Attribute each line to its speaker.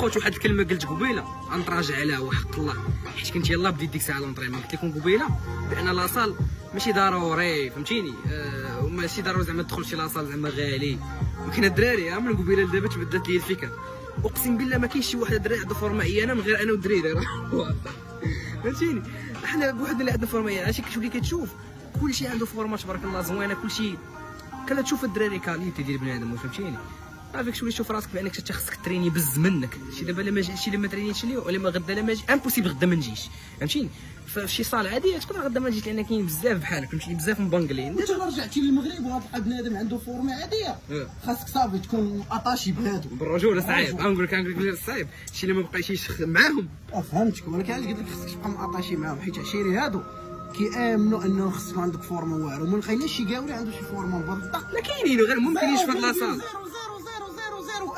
Speaker 1: اخوت واحد الكلمه قلت قبيله غنتراجع عليها وحق الله، حيت كنت يلاه بديت ديك الساعه لونطريمون. قلت لكم قبيله بان لاصال ماشي ضروري، فهمتيني؟ وماشي ضروري زعما تدخل شي لاصال زعما غالي. وكاين الدراري من قبيله لدابا تبدلت لي الفكره، اقسم بالله ما كاينش شي واحد الدراري عنده فورمه معينه من غير انا والدراري فهمتيني؟ حنا بوحدنا اللي عندنا فورمه معينه. عرفتي كتولي كتشوف كلشي عنده فورمه تبارك الله زوينه، كلشي كتشوف الدراري كاليتي ديال بنادم، فهمتيني؟ عافاك شويه تشوف راسك بانك حتى خصك تريني بز منك. شي دابا الا ما ترينيتش اليوم ولا ما غدا لا ما جي امبوسيبل غدا ما نجيش، فهمتيني؟ فشي صال عاديه تقدر غدا ما نجيش لان كاين بزاف بحالك، فهمتيني؟ بزاف مبنقلين.
Speaker 2: انت رجعتي للمغرب وغتلقى بنادم عنده فورمه عاديه، خاصك صافي تكون اطاشي بهادو
Speaker 1: بالرجوله. صعيب نقول لك صعيب شي اللي ما بقيتيش معاهم.
Speaker 2: فهمتك، ولكن علاش قلت لك خصك تبقى مطاشي معاهم؟ حيت عشيري هادو كيامنوا انه خصك عندك فورمه واعره، وما نخليش شي قاوري عنده شي فورمه مبلطه.
Speaker 1: لا كاينين غير ممكن يجي في هاد لاصال.
Speaker 2: زيرو